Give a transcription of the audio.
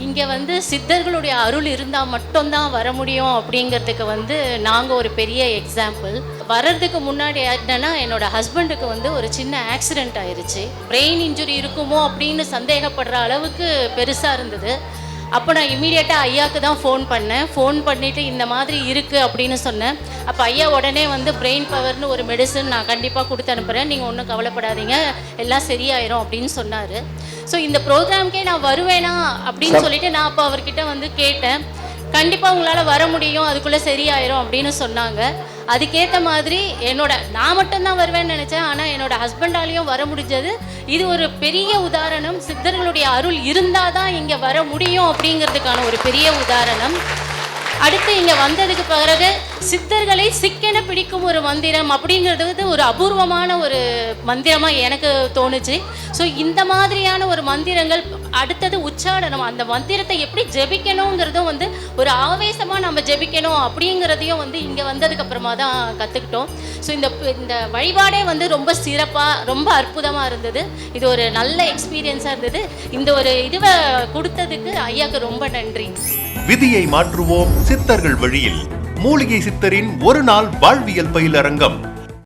இங்கே வந்து சித்தர்களுடைய அருள் இருந்தால் மட்டும்தான் வர முடியும் அப்படிங்கிறதுக்கு வந்து நாங்கள் ஒரு பெரிய எக்ஸாம்பிள். வர்றதுக்கு முன்னாடி என்னன்னா என்னோட ஹஸ்பண்டுக்கு வந்து ஒரு சின்ன ஆக்சிடெண்ட் ஆயிடுச்சு. பிரெயின் இன்ஜுரி இருக்குமோ அப்படின்னு சந்தேகப்படுற அளவுக்கு பெருசாக இருந்தது. அப்போ நான் இமீடியட்டாக ஐயாவுக்கு தான் ஃபோன் பண்ணேன். ஃபோன் பண்ணிவிட்டு இந்த மாதிரி இருக்குது அப்படின்னு சொன்னேன். அப்போ ஐயா உடனே வந்து பிரெயின் பவர்னு ஒரு மெடிசன் நான் கண்டிப்பாக கொடுத்து அனுப்புகிறேன், நீங்கள் ஒன்றும் கவலைப்படாதீங்க, எல்லாம் சரியாயிரும் அப்படின்னு சொன்னார். ஸோ இந்த ப்ரோக்ராம்க்கே நான் வருவேனா அப்படின்னு சொல்லிட்டு நான் அப்போ அவர்கிட்ட வந்து கேட்டேன். கண்டிப்பாக உங்களால் வர முடியும், அதுக்குள்ளே சரியாயிரும் அப்படின்னு சொன்னாங்க. அதுக்கேற்ற மாதிரி நான் மட்டும்தான் வருவேன்னு நினச்சேன், ஆனால் என்னோட ஹஸ்பண்டாலையும் வர முடிஞ்சது. இது ஒரு பெரிய உதாரணம். சித்தர்களுடைய அருள் இருந்தால் தான் இங்கே வர முடியும் அப்படிங்கிறதுக்கான ஒரு பெரிய உதாரணம். அடுத்து இங்கே வந்ததுக்கு பிறகு சித்தர்களை சிக்கென பிடிக்கும் ஒரு மந்திரம் அப்படிங்கிறது ஒரு அபூர்வமான ஒரு மந்திரமாக எனக்கு தோணுச்சு. ஸோ இந்த மாதிரியான ஒரு மந்திரங்கள் அடுத்தது உச்சாடனம், அந்த மந்திரத்தை எப்படி ஜெபிக்கணுங்கிறதும் வந்து ஒரு ஆவேசமாக நம்ம ஜெபிக்கணும் அப்படிங்கிறதையும் வந்து இங்கே வந்ததுக்கு அப்புறமா தான் கற்றுக்கிட்டோம். ஸோ இந்த வழிபாடே வந்து ரொம்ப சிறப்பாக ரொம்ப அற்புதமாக இருந்தது. இது ஒரு நல்ல எக்ஸ்பீரியன்ஸாக இருந்தது. இந்த ஒரு இதுவை கொடுத்ததுக்கு ஐயாவுக்கு ரொம்ப நன்றி. விதியை மாற்றுவோம் சித்தர்கள் வழியில். மூலிகை சித்தரின் ஒரு நாள் வாழ்வியல் பயிலரங்கம்